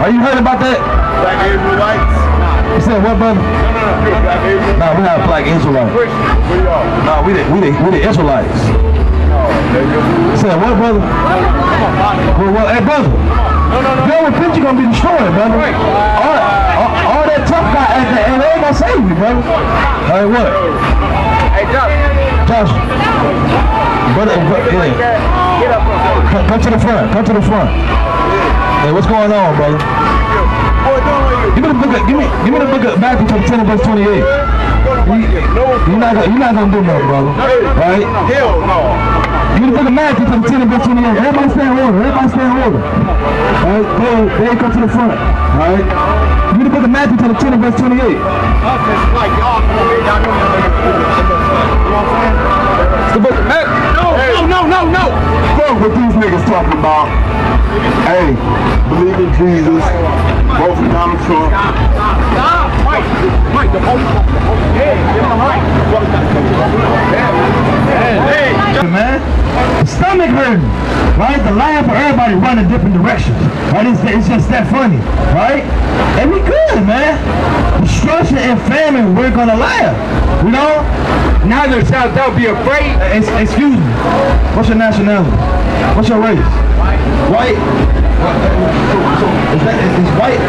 Are you heard about that? Black Israelites. You said what, brother? No, Black Israelites. No, we're not black Israelites. Christians. Where y'all? No, we the Israelites. No, nigga. You said what, brother? Well, hey, brother. No. If you don't repent, you're gonna be destroyed, brother. All that tough guy at the end, they ain't gonna save you, brother. All right, what? Hey, Josh. Brother, yeah. Get up from Come to the front. Come to the front. Hey, what's going on, brother? Give me the book of Matthew chapter 10 verse 28. You're not gonna do nothing, brother. Right? Hell no. Give me the book of Matthew chapter 10 verse 28. Everybody stay in order. Right? They come to the front. Right? Give me the book of Matthew chapter 10 verse 28. It's the book of Matthew. No. Fuck what these niggas talking about. Hey, believe in Jesus. Vote for Donald Trump. Mike, the whole man, the stomach hurting, right? The laugh for everybody running different directions, right? It's just that funny, right? And we good, man. Destruction and famine, we're gonna laugh, you know? Neither shall thou be afraid. Excuse me. What's your nationality? What's your race? White. Is white?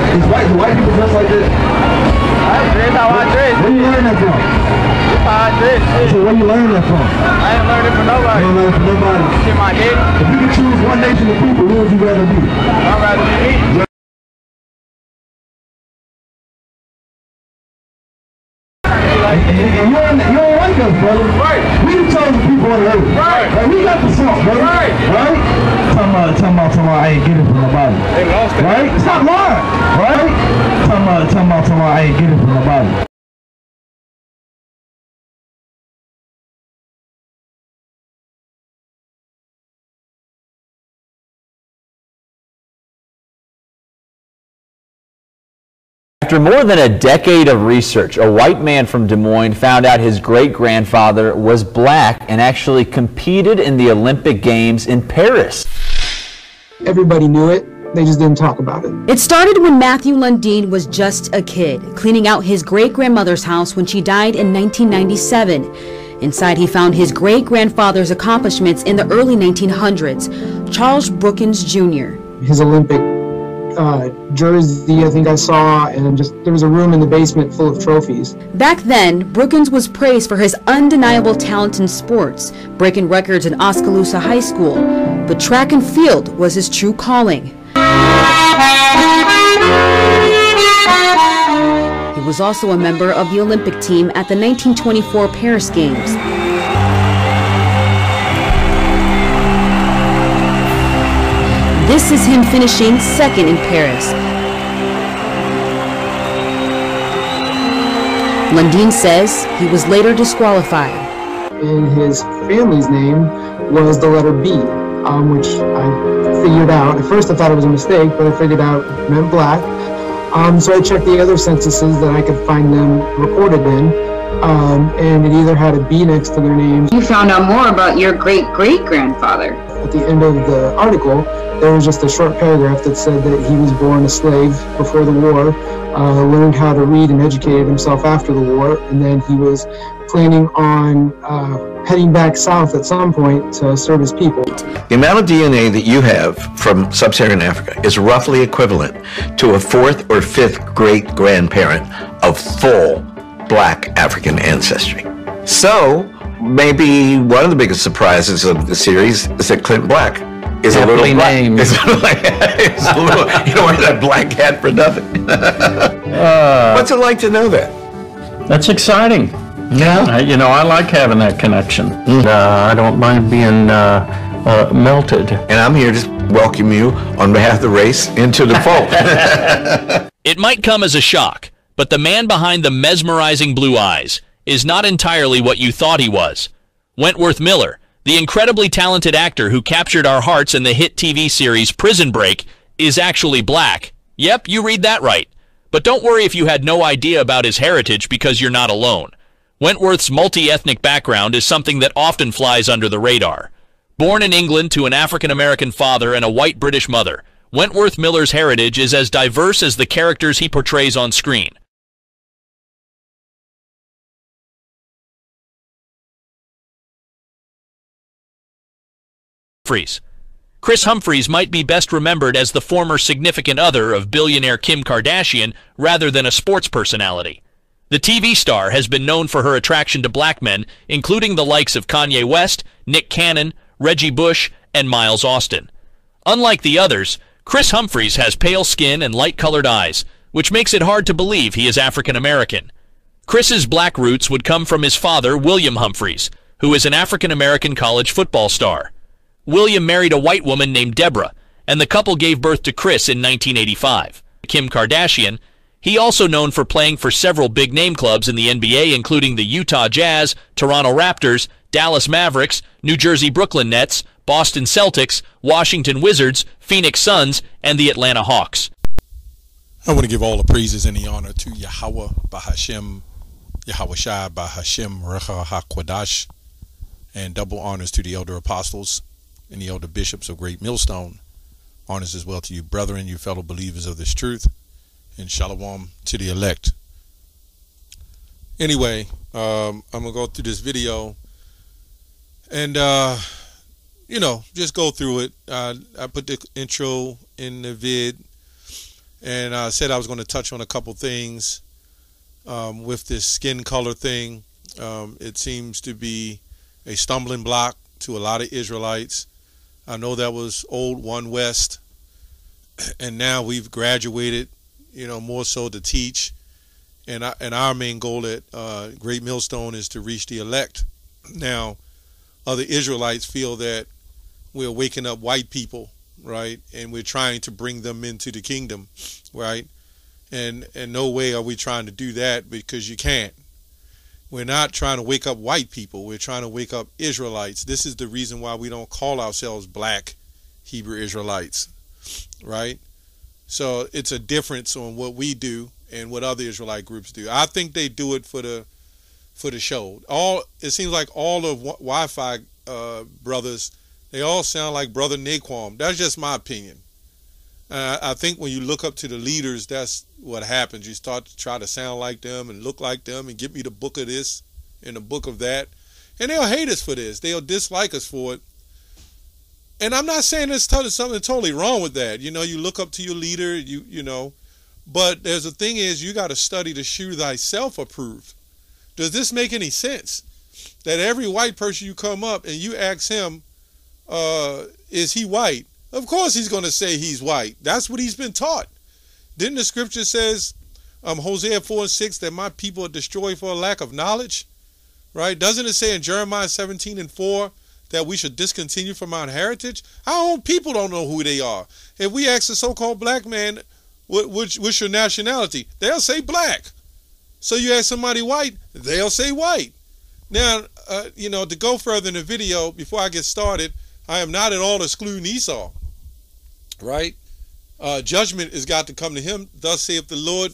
Do white people dress like this? That's how I dress. Where you learn that from? That's how I dress. So where you learn that from? I ain't learned it from nobody. You don't learn it from nobody. Shit, my daddy. If you could choose one nation of people, who would you rather be? I'd rather be me. And you don't like us, brother. Right. We the chosen people on the earth. Right. Like, we got the salt, brother. Right. Talking about, I ain't get it from nobody. They lost it. Right? Stop lying. Right? Talking about, I ain't get it from nobody. After more than a decade of research, a white man from Des Moines found out his great-grandfather was black and actually competed in the Olympic Games in Paris. Everybody knew it, they just didn't talk about it. It started when Matthew Lundeen was just a kid, cleaning out his great-grandmother's house when she died in 1997. Inside, he found his great-grandfather's accomplishments in the early 1900s. Charles Brookins Jr. His Olympic jersey, I think I saw, and just there was a room in the basement full of trophies. Back then, Brookins was praised for his undeniable talent in sports, breaking records in Oskaloosa High School. But track and field was his true calling. He was also a member of the Olympic team at the 1924 Paris Games. This is him finishing second in Paris. Lundeen says he was later disqualified. And his family's name was the letter B, which I figured out. At first I thought it was a mistake, but I figured out it meant black. So I checked the other censuses that I could find them recorded in, and it either had a B next to their names. You found out more about your great-great-grandfather. At the end of the article, there was just a short paragraph that said that he was born a slave before the war, learned how to read and educated himself after the war, and then he was planning on heading back south at some point to serve his people. The amount of DNA that you have from sub-Saharan Africa is roughly equivalent to a fourth or fifth great-grandparent of full black African ancestry. So, maybe one of the biggest surprises of the series is that Clint Black is a little black. It's a little, you don't wear that black hat for nothing. What's it like to know that? That's exciting. Yeah. You know, I like having that connection. I don't mind being melted. And I'm here to welcome you on behalf of the race into the fold. It might come as a shock, but the man behind the mesmerizing blue eyes is not entirely what you thought he was. Wentworth Miller, the incredibly talented actor who captured our hearts in the hit TV series Prison Break, is actually black. Yep, you read that right. But don't worry if you had no idea about his heritage, because you're not alone. Wentworth's multi-ethnic background is something that often flies under the radar. Born in England to an African-American father and a white British mother, Wentworth Miller's heritage is as diverse as the characters he portrays on screen. Chris Humphries might be best remembered as the former significant other of billionaire Kim Kardashian rather than a sports personality. The TV star has been known for her attraction to black men, including the likes of Kanye West, Nick Cannon, Reggie Bush, and Miles Austin. Unlike the others, Chris Humphries has pale skin and light-colored eyes, which makes it hard to believe he is African American. Chris's black roots would come from his father, William Humphries, who is an African American college football star. William married a white woman named Deborah, and the couple gave birth to Chris in 1985. Kim Kardashian, he also known for playing for several big-name clubs in the NBA, including the Utah Jazz, Toronto Raptors, Dallas Mavericks, New Jersey Brooklyn Nets, Boston Celtics, Washington Wizards, Phoenix Suns, and the Atlanta Hawks. I want to give all the praises and the honor to Yahweh Bahashem, Yahweh Shai Bahashem Recha HaKwadash, and double honors to the elder apostles and the elder bishops of Great Millstone. Honors as well to you, brethren, you fellow believers of this truth, and shalom to the elect. Anyway, I'm going to go through this video and, you know, just go through it. I put the intro in the vid, and I said I was going to touch on a couple things with this skin color thing. It seems to be a stumbling block to a lot of Israelites. I know that was old One West, and now we've graduated, you know, more so to teach. And our main goal at Great Millstone is to reach the elect. Now, other Israelites feel that we're waking up white people, right? And we're trying to bring them into the kingdom, right? And no way are we trying to do that, because you can't. We're not trying to wake up white people. We're trying to wake up Israelites. This is the reason why we don't call ourselves black Hebrew Israelites, right? So it's a difference on what we do and what other Israelite groups do. I think they do it for the show. It seems like all of Wi-Fi brothers, they all sound like Brother Naquan. That's just my opinion. I think when you look up to the leaders, that's what happens. You start to try to sound like them and look like them and give me the book of this and the book of that. And they'll hate us for this. They'll dislike us for it. And I'm not saying there's something totally wrong with that. You know, you look up to your leader, you know. But there's the thing is, you got to study to shew thyself approved. Does this make any sense? That every white person you come up and you ask him, is he white? Of course he's going to say he's white. That's what he's been taught. Didn't the scripture says, Hosea 4:6, that my people are destroyed for a lack of knowledge? Right? Doesn't it say in Jeremiah 17:4 that we should discontinue from our heritage? Our own people don't know who they are. If we ask a so-called black man, what's your nationality? They'll say black. So you ask somebody white, they'll say white. Now, you know, to go further in the video, before I get started, I am not at all excluding Esau. Right? Judgment has got to come to him. Thus saith the Lord,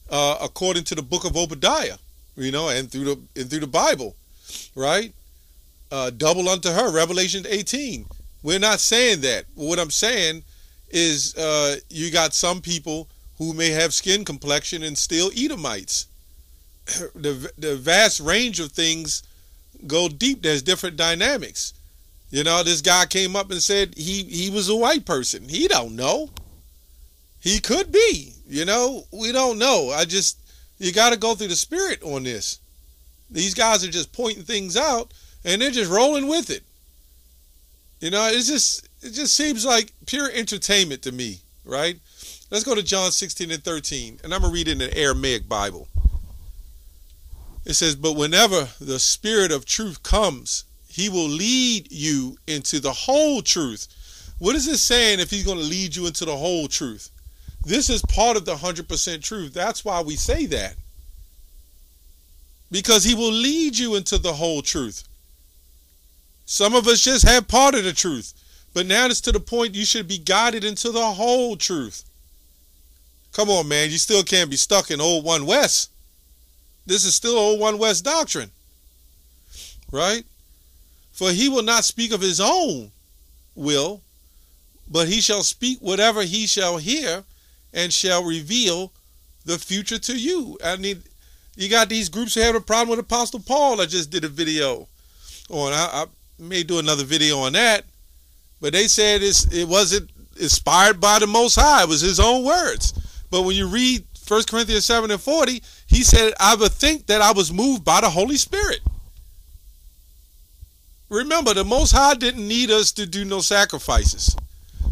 according to the book of Obadiah, you know, and through the Bible, right? Double unto her, Revelation 18. We're not saying that. What I'm saying is, you got some people who may have skin complexion and still Edomites. The vast range of things go deep. There's different dynamics. You know, this guy came up and said he was a white person. He don't know. He could be. You know, we don't know. You got to go through the spirit on this. These guys are just pointing things out, and they're just rolling with it. You know, it just seems like pure entertainment to me, right? Let's go to John 16:13, and I'm going to read it in the Aramaic Bible. It says, but whenever the Spirit of truth comes, he will lead you into the whole truth. What is it saying if he's going to lead you into the whole truth? This is part of the 100% truth. That's why we say that. Because he will lead you into the whole truth. Some of us just have part of the truth. But now it's to the point you should be guided into the whole truth. Come on, man. You still can't be stuck in old One West. This is still old One West doctrine. Right? For he will not speak of his own will, but he shall speak whatever he shall hear and shall reveal the future to you. I mean, you got these groups who have a problem with Apostle Paul. I just did a video on. I may do another video on that, but they said it wasn't inspired by the Most High. It was his own words. But when you read 1 Corinthians 7:40, he said, I would think that I was moved by the Holy Spirit. Remember, the Most High didn't need us to do no sacrifices.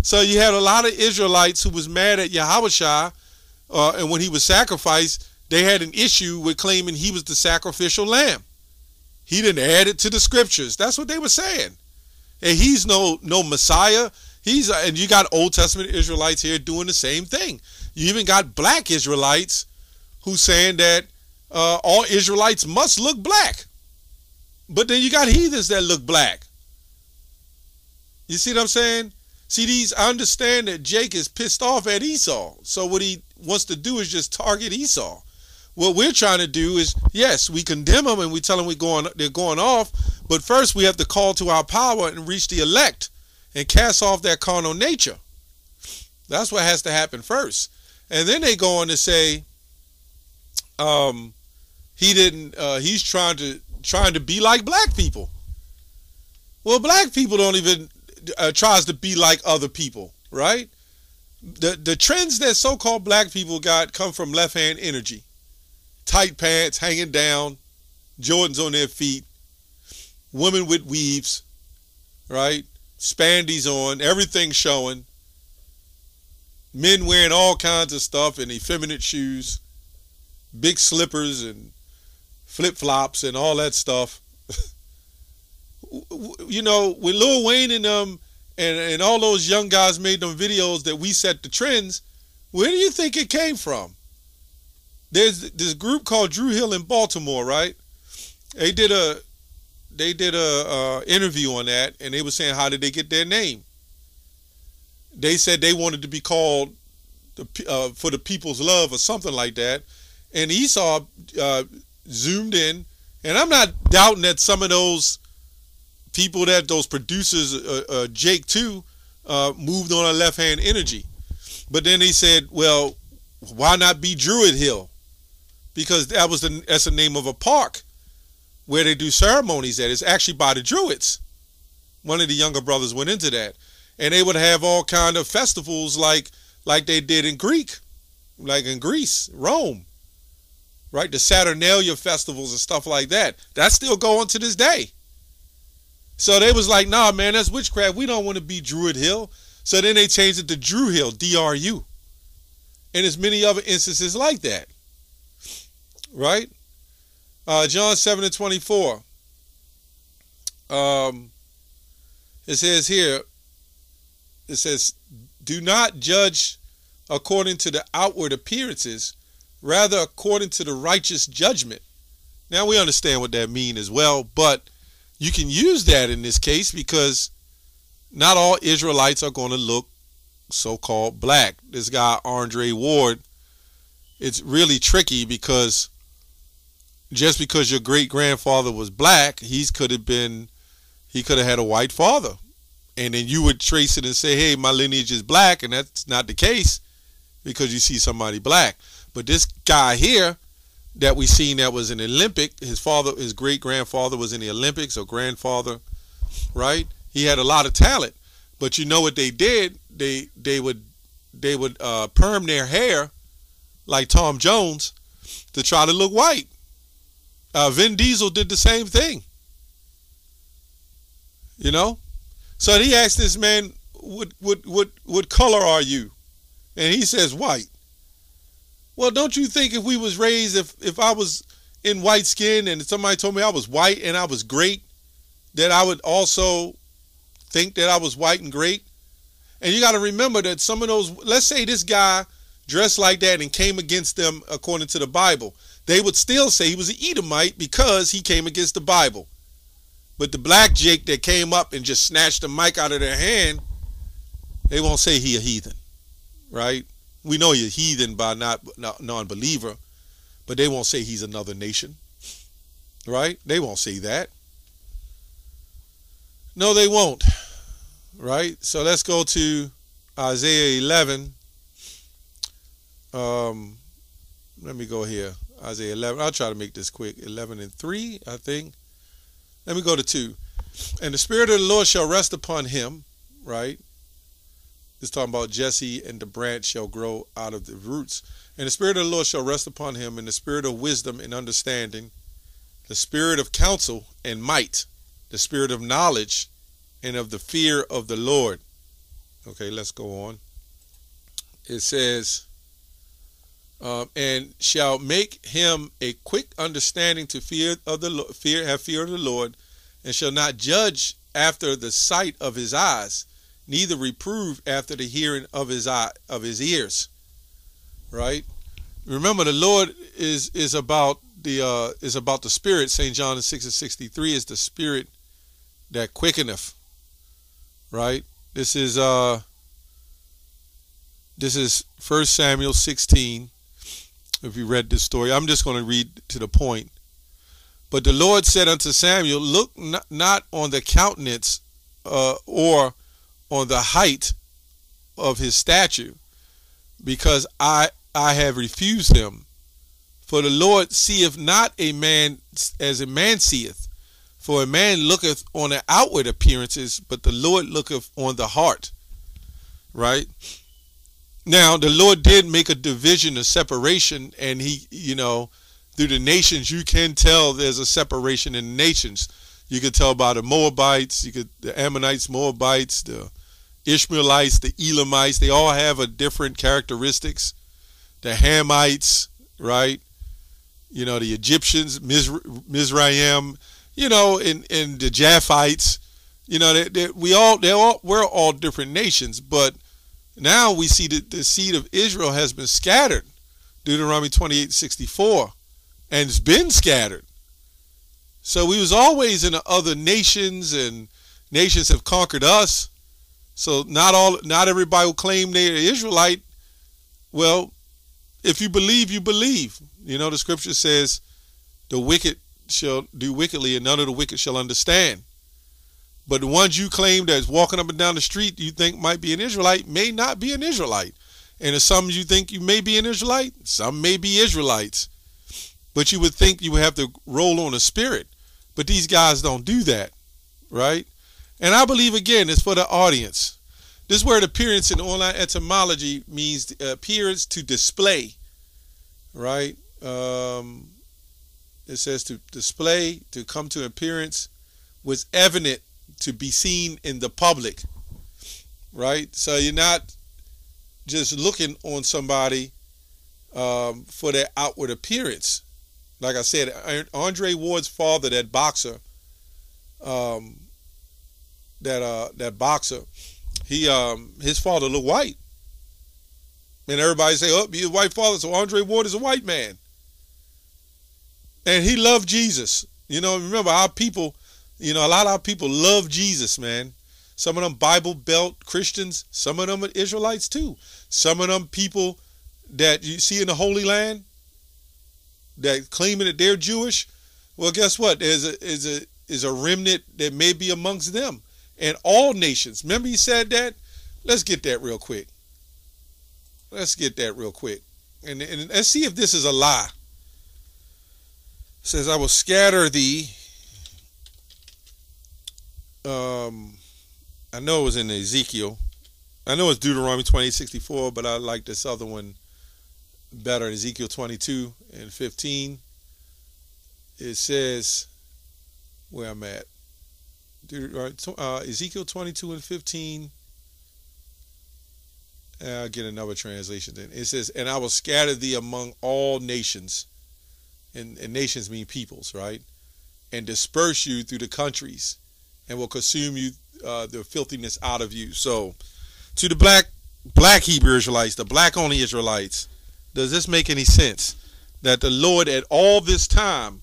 So you had a lot of Israelites who was mad at Yahushua, and when he was sacrificed, they had an issue with claiming he was the sacrificial lamb. He didn't add it to the scriptures. That's what they were saying. And he's no Messiah. And you got Old Testament Israelites here doing the same thing. You even got black Israelites who saying that all Israelites must look black. But then you got heathens that look black. You see what I'm saying? See, I understand that Jake is pissed off at Esau. So what he wants to do is just target Esau. What we're trying to do is, yes, we condemn them and we tell them they're going off. But first we have to call to our power and reach the elect and cast off that carnal nature. That's what has to happen first. And then they go on to say, he's trying to be like black people. Well, black people don't even tries to be like other people, right? The trends that so-called black people got come from left-hand energy. Tight pants hanging down, Jordans on their feet, women with weaves, right? Spandies on, everything showing. Men wearing all kinds of stuff and effeminate shoes, big slippers and flip-flops and all that stuff. You know, when Lil Wayne and them and all those young guys made them videos that we set the trends, where do you think it came from? There's this group called Drew Hill in Baltimore, right? They did a interview on that, and they were saying, how did they get their name? They said they wanted to be called for the people's love or something like that. And Esau zoomed in, and I'm not doubting that some of those people, that those producers, Jake too, moved on a left-hand energy. But then he said, well, why not be Druid Hill? Because that's the name of a park where they do ceremonies at. It's actually by the Druids. One of the younger brothers went into that. And they would have all kind of festivals like they did in Greece, Rome. Right? The Saturnalia festivals and stuff like that. That's still going to this day. So they was like, nah, man, that's witchcraft. We don't want to be Druid Hill. So then they changed it to Drew Hill, D-R-U. And there's many other instances like that. Right? John 7:24. It says here, it says, do not judge according to the outward appearances, rather according to the righteous judgment. Now we understand what that means as well, but you can use that in this case because not all Israelites are going to look so-called black. This guy, Andre Ward, it's really tricky because just because your great-grandfather was black, he could have had a white father. And then you would trace it and say, hey, my lineage is black, and that's not the case because you see somebody black. But this guy here that we seen that was an Olympic, his great-grandfather was in the Olympics, or grandfather, right? He had a lot of talent. But you know what they did? They would perm their hair like Tom Jones to try to look white. Vin Diesel did the same thing. You know? So he asked this man, what color are you? And he says white. Well, don't you think if we was raised, if I was in white skin and somebody told me I was white and I was great, that I would also think that I was white and great? And you got to remember that some of those, let's say this guy dressed like that and came against them according to the Bible, they would still say he was an Edomite because he came against the Bible. But the black Jake that came up and just snatched the mic out of their hand, they won't say he a heathen, right? We know he's a heathen by non-believer, but they won't say he's another nation, right? They won't say that. No, they won't, right? So let's go to Isaiah 11. Let me go here. Isaiah 11. I'll try to make this quick. 11:3, I think. Let me go to 2. And the Spirit of the Lord shall rest upon him, right? It's talking about Jesse, and the branch shall grow out of the roots. And the Spirit of the Lord shall rest upon him, and the Spirit of wisdom and understanding, the Spirit of counsel and might, the Spirit of knowledge and of the fear of the Lord. Okay, let's go on. It says, and shall make him a quick understanding to fear of the have fear of the Lord, and shall not judge after the sight of his eyes, neither reprove after the hearing of his ears. Right? Remember, the Lord is about the Spirit. St. John 6:63 is the Spirit that quickeneth. Right? This is 1 Samuel 16. If you read this story, I'm just going to read to the point. But the Lord said unto Samuel, look not on the countenance or on the height of his stature, because I have refused him. For the Lord seeth not a man as a man seeth. For a man looketh on the outward appearances, but the Lord looketh on the heart. Right? Now, the Lord did make a division, a separation, and he, through the nations, you can tell there's a separation in the nations. You could tell by the Moabites, the Ammonites, Moabites, the Ishmaelites, the Elamites, they all have a different characteristics. The Hamites, right? The Egyptians, Mizraim, and the Japhites, we're all different nations, but now we see that the seed of Israel has been scattered, Deuteronomy 28:64, and it's been scattered. So we was always in the other nations, and nations have conquered us. So not everybody will claim they're Israelite. Well, if you believe, you believe. The scripture says, the wicked shall do wickedly, and none of the wicked shall understand. But the ones you claim that's walking up and down the street you think might be an Israelite may not be an Israelite. And there's some you think you may be an Israelite, some may be Israelites. But you would think you would have to roll on a spirit. But these guys don't do that, right? And I believe, again, it's for the audience. This word appearance in online etymology means appearance to display, right? It says to display, to come to appearance, was evident, to be seen in the public, right? So you're not just looking on somebody for their outward appearance. Like I said, Andre Ward's father, that boxer, that boxer, his father looked white, and everybody say, "Oh, he's a white father, so Andre Ward is a white man," and he loved Jesus. Remember, our people. A lot of our people love Jesus, man. Some of them Bible Belt Christians, some of them are Israelites too. Some of them people that you see in the Holy Land that claiming that they're Jewish. Well, guess what? There's a remnant that may be amongst them. And all nations. Remember he said that? Let's get that real quick. And let's see if this is a lie. It says, I will scatter thee. I know it was in Ezekiel. I know it's Deuteronomy 28:64, but I like this other one better, Ezekiel 22:15. It says, where I'm at, Ezekiel 22:15. I'll get another translation then. It says, and I will scatter thee among all nations, and nations mean peoples, right? And disperse you through the countries, and will consume you, the filthiness out of you. So, to the black Hebrew Israelites, the black only Israelites, does this make any sense? That the Lord at all this time,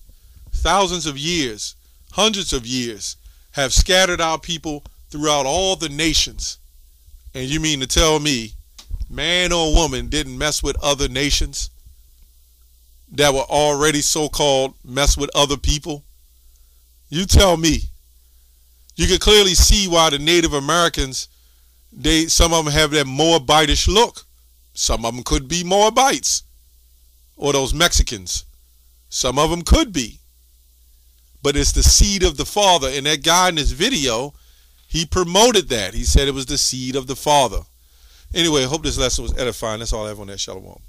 thousands of years, hundreds of years, have scattered our people throughout all the nations. And you mean to tell me, man or woman didn't mess with other nations that were already so-called mess with other people? You tell me. You can clearly see why the Native Americans some of them have that Moabitish look. Some of them could be Moabites or those Mexicans. Some of them could be. But it's the seed of the Father. And that guy in this video, he promoted that. He said it was the seed of the Father. Anyway, I hope this lesson was edifying. That's all I have on that. Shalom.